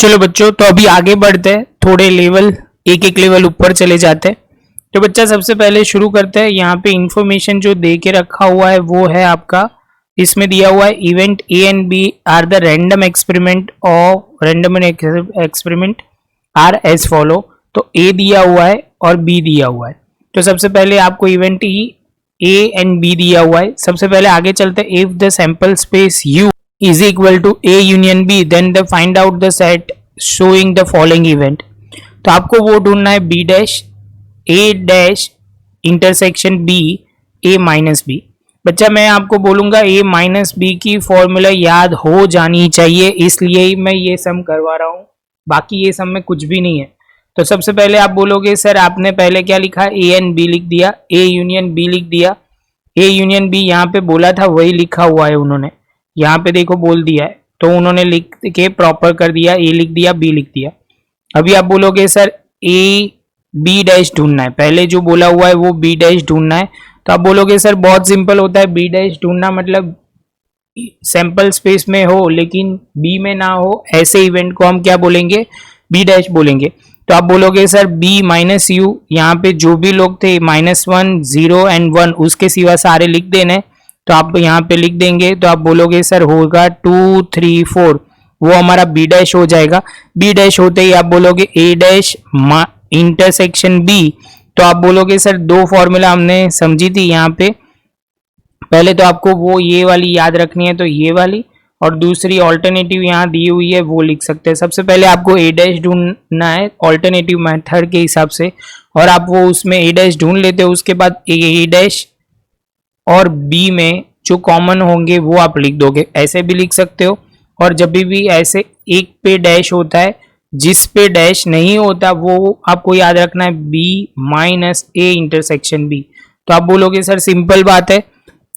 चलो बच्चों, तो अभी आगे बढ़ते हैं, थोड़े लेवल एक एक लेवल ऊपर चले जाते हैं। तो बच्चा सबसे पहले शुरू करते हैं। यहाँ पे इंफॉर्मेशन जो दे के रखा हुआ है वो है आपका, इसमें दिया हुआ है event A and B are the random experiment और random experiment are as follow. तो ए दिया हुआ है और बी दिया हुआ है। तो सबसे पहले आपको इवेंट ए एंड बी दिया हुआ है। सबसे पहले आगे चलते हैं। If the sample space you is equal to A union B, then the find out the set showing the following event। तो आपको वो ढूंढना है B dash A dash intersection B A minus B। बच्चा मैं आपको बोलूंगा A माइनस B की फॉर्मूला याद हो जानी चाहिए, इसलिए ही मैं ये सम करवा रहा हूँ, बाकी ये सम में कुछ भी नहीं है। तो सबसे पहले आप बोलोगे सर आपने पहले क्या लिखा, A एंड B लिख दिया, A यूनियन B लिख दिया। A यूनियन B यहाँ पे बोला था वही लिखा हुआ है उन्होंने, यहाँ पे देखो बोल दिया है, तो उन्होंने लिख के प्रॉपर कर दिया, ए लिख दिया बी लिख दिया। अभी आप बोलोगे सर ए बी डैश ढूंढना है, पहले जो बोला हुआ है वो बी डैश ढूंढना है। तो आप बोलोगे सर बहुत सिंपल होता है, बी डैश ढूंढना मतलब सैंपल स्पेस में हो लेकिन बी में ना हो, ऐसे इवेंट को हम क्या बोलेंगे, बी डैश बोलेंगे। तो आप बोलोगे सर बी माइनस यू, यहाँ पे जो भी लोग थे -1 0 एंड 1 उसके सिवा सारे लिख देने। तो आप यहाँ पे लिख देंगे, तो आप बोलोगे सर होगा 2 3 4, वो हमारा बी डैश हो जाएगा। बी डैश होते ही आप बोलोगे ए डैश इंटरसेक्शन बी। तो आप बोलोगे सर दो फॉर्मूला हमने समझी थी यहाँ पे, पहले तो आपको वो ये वाली याद रखनी है, तो ये वाली, और दूसरी ऑल्टरनेटिव यहाँ दी हुई है वो लिख सकते हैं। सबसे पहले आपको ए डैश ढूंढना है ऑल्टरनेटिव मेथड के हिसाब से, और आप वो उसमें ए डैश ढूंढ लेते हो, उसके बाद ए डैश और बी में जो कॉमन होंगे वो आप लिख दोगे, ऐसे भी लिख सकते हो। और जब भी ऐसे एक पे डैश होता है, जिस पे डैश नहीं होता वो आपको याद रखना है B minus A intersection B. तो आप बोलोगे सर सिंपल बात है,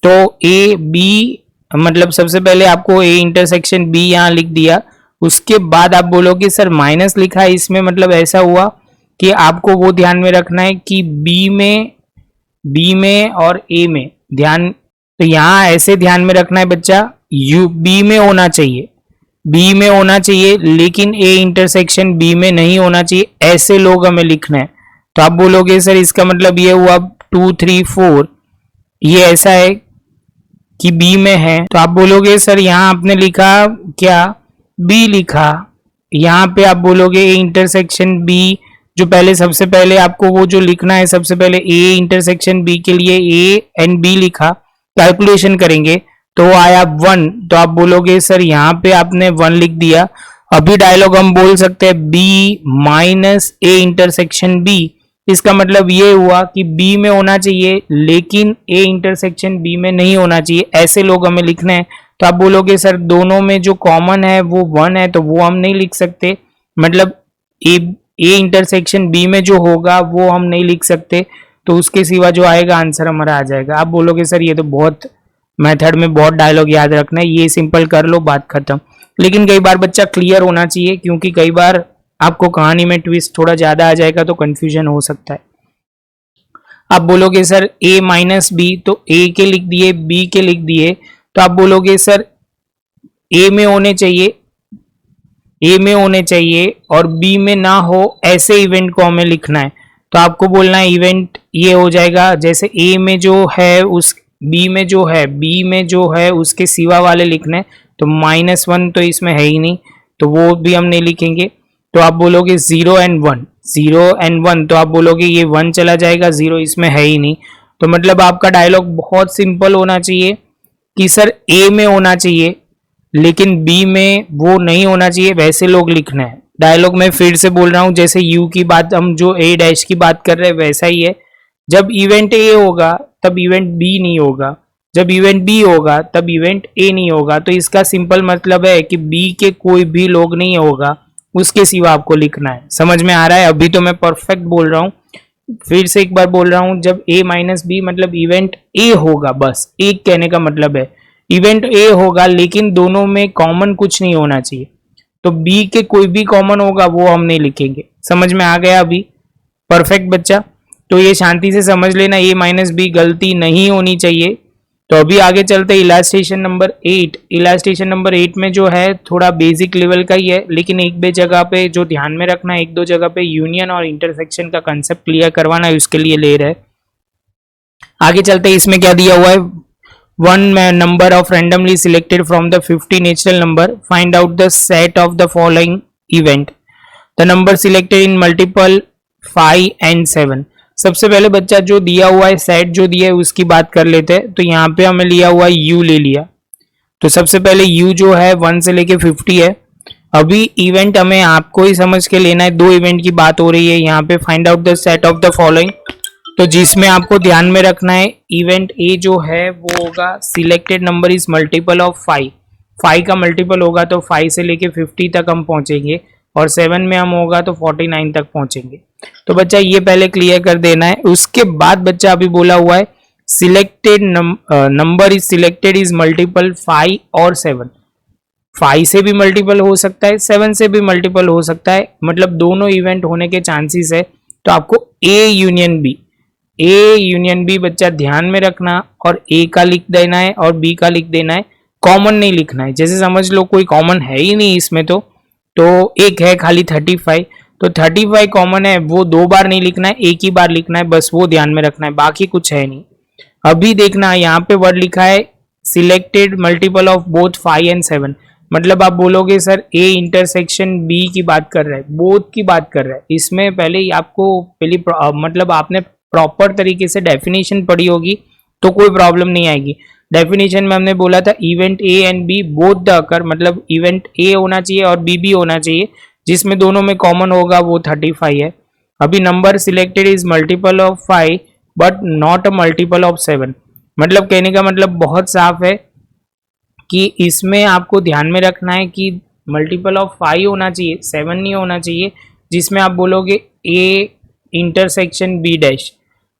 तो ए बी मतलब सबसे पहले आपको ए इंटरसेक्शन बी यहाँ लिख दिया, उसके बाद आप बोलोगे सर माइनस लिखा है इसमें, मतलब ऐसा हुआ कि आपको वो ध्यान में रखना है कि बी में और ए में ध्यान, तो यहाँ ऐसे ध्यान में रखना है बच्चा, यू बी में होना चाहिए, बी में होना चाहिए लेकिन ए इंटरसेक्शन बी में नहीं होना चाहिए, ऐसे लोग हमें लिखना है। तो आप बोलोगे सर इसका मतलब ये हुआ 2 3 4 ये ऐसा है कि बी में है। तो आप बोलोगे सर यहाँ आपने लिखा क्या, बी लिखा, यहाँ पे आप बोलोगे ए इंटरसेक्शन बी, जो पहले सबसे पहले आपको वो जो लिखना है, सबसे पहले ए इंटरसेक्शन बी के लिए ए एंड बी लिखा, कैलकुलेशन करेंगे तो आया 1। तो आप बोलोगे सर यहाँ पे आपने 1 लिख दिया। अभी डायलॉग हम बोल सकते हैं B minus A intersection B, इसका मतलब ये हुआ कि बी में होना चाहिए लेकिन ए इंटरसेक्शन बी में नहीं होना चाहिए, ऐसे लोग हमें लिखने हैं। तो आप बोलोगे सर दोनों में जो कॉमन है वो 1 है, तो वो हम नहीं लिख सकते, मतलब ए इंटरसेक्शन बी में जो होगा वो हम नहीं लिख सकते, तो उसके सिवा जो आएगा आंसर हमारा आ जाएगा। आप बोलोगे सर ये तो बहुत मेथड में बहुत डायलॉग याद रखना है, ये सिंपल कर लो बात खत्म। लेकिन कई बार बच्चा क्लियर होना चाहिए, क्योंकि कई बार आपको कहानी में ट्विस्ट थोड़ा ज्यादा आ जाएगा तो कंफ्यूजन हो सकता है। आप बोलोगे सर ए माइनस बी, तो ए के लिख दिए बी के लिख दिए, तो आप बोलोगे सर ए में होने चाहिए और बी में ना हो, ऐसे इवेंट को हमें लिखना है। तो आपको बोलना है इवेंट ये हो जाएगा, जैसे ए में जो है उस बी में जो है उसके सिवा वाले लिखने, तो -1 तो इसमें है ही नहीं, तो वो भी हम नहीं लिखेंगे। तो आप बोलोगे 0 एंड 1, तो आप बोलोगे ये 1 चला जाएगा, 0 इसमें है ही नहीं। तो मतलब आपका डायलॉग बहुत सिंपल होना चाहिए कि सर ए में होना चाहिए लेकिन बी में वो नहीं होना चाहिए, वैसे लोग लिखना है। डायलॉग में फिर से बोल रहा हूं, जैसे यू की बात हम जो ए डैश की बात कर रहे हैं वैसा ही है, जब इवेंट ए होगा तब इवेंट बी नहीं होगा, जब इवेंट बी होगा तब इवेंट ए नहीं होगा। तो इसका सिंपल मतलब है कि बी के कोई भी लोग नहीं होगा, उसके सिवा आपको लिखना है। समझ में आ रहा है? अभी तो मैं परफेक्ट बोल रहा हूँ, फिर से एक बार बोल रहा हूँ, जब ए माइनस बी मतलब इवेंट ए होगा, बस एक कहने का मतलब है इवेंट ए होगा लेकिन दोनों में कॉमन कुछ नहीं होना चाहिए, तो बी के कोई भी कॉमन होगा वो हम नहीं लिखेंगे। समझ में आ गया अभी? परफेक्ट बच्चा। तो ये शांति से समझ लेना, ए माइनस बी गलती नहीं होनी चाहिए, तो अभी आगे चलते इलास्ट्रेशन नंबर 8। इलास्ट्रेशन नंबर 8 में जो है थोड़ा बेसिक लेवल का ही है, लेकिन एक दो जगह पे जो ध्यान में रखना है, एक दो जगह पे यूनियन और इंटरसेक्शन का कंसेप्ट क्लियर करवाना है, उसके लिए ले रहे हैं। आगे चलते इसमें क्या दिया हुआ है, one number of randomly selected from the 50 natural number, find out the set of the following event, the number selected in multiple 5 and 7। सबसे पहले बच्चा जो दिया हुआ है सेट जो दिया है उसकी बात कर लेते हैं। तो यहाँ पे हमें लिया हुआ है u ले लिया, तो सबसे पहले u जो है 1 से लेके 50 है। अभी इवेंट हमें आपको ही समझ के लेना है, दो इवेंट की बात हो रही है यहाँ पे। Find out the set of the following, तो जिसमें आपको ध्यान में रखना है इवेंट ए जो है वो होगा selected number is multiple of 5। 5 का मल्टीपल होगा तो 5 से लेके 50 तक हम पहुंचेंगे, और 7 में हम होगा तो 49 तक पहुंचेंगे। तो बच्चा ये पहले क्लियर कर देना है। उसके बाद बच्चा अभी बोला हुआ है selected number is selected is multiple 5 और 7। 5 से भी मल्टीपल हो सकता है, 7 से भी मल्टीपल हो सकता है, मतलब दोनों इवेंट होने के चांसेस है। तो आपको ए यूनियन बी बच्चा ध्यान में रखना, और ए का लिख देना है और बी का लिख देना है, कॉमन नहीं लिखना है। जैसे समझ लो कोई कॉमन है ही नहीं इसमें, तो एक है खाली 35, तो 35 कॉमन है, वो 2 बार नहीं लिखना है, एक ही बार लिखना है, बस वो ध्यान में रखना है, बाकी कुछ है नहीं। अभी देखना यहाँ पे वर्ड लिखा है selected multiple of both 5 and 7, मतलब आप बोलोगे सर ए इंटरसेक्शन बी की बात कर रहा है, बोथ की बात कर रहा है। इसमें पहले ही आपको मतलब आपने प्रॉपर तरीके से डेफिनेशन पढ़ी होगी तो कोई प्रॉब्लम नहीं आएगी। डेफिनेशन में हमने बोला था event A and B both the occur, मतलब इवेंट ए होना चाहिए और बी भी होना चाहिए, जिसमें दोनों में कॉमन होगा वो 35 है। अभी number selected is multiple of 5 but not a multiple of 7, मतलब कहने का मतलब बहुत साफ है कि इसमें आपको ध्यान में रखना है कि मल्टीपल ऑफ 5 होना चाहिए, 7 नहीं होना चाहिए। जिसमें आप बोलोगे ए इंटरसेक्शन बी डैश,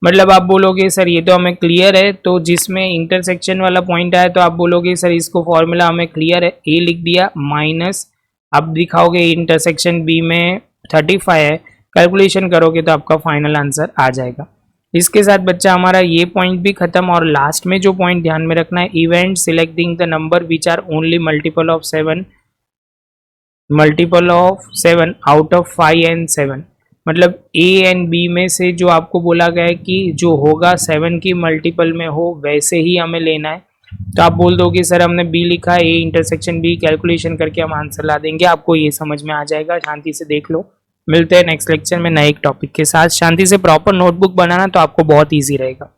मतलब आप बोलोगे सर ये तो हमें क्लियर है, तो जिसमें इंटरसेक्शन वाला पॉइंट आया तो आप बोलोगे सर इसको फॉर्मूला हमें क्लियर है, ए लिख दिया माइनस, आप दिखाओगे इंटरसेक्शन बी में 35 है, कैलकुलेशन करोगे तो आपका फाइनल आंसर आ जाएगा। इसके साथ बच्चा हमारा ये पॉइंट भी खत्म। और लास्ट में जो पॉइंट ध्यान में रखना है, event selecting the number which are only multiple of 7 out of 5 and 7, मतलब ए एंड बी में से जो आपको बोला गया है कि जो होगा 7 की मल्टीपल में हो वैसे ही हमें लेना है। तो आप बोल दोगे सर हमने बी लिखा है, ए इंटरसेक्शन बी, कैलकुलेशन करके हम आंसर ला देंगे, आपको ये समझ में आ जाएगा। शांति से देख लो, मिलते हैं नेक्स्ट लेक्चर में नए एक टॉपिक के साथ। शांति से प्रॉपर नोटबुक बनाना तो आपको बहुत ईजी रहेगा।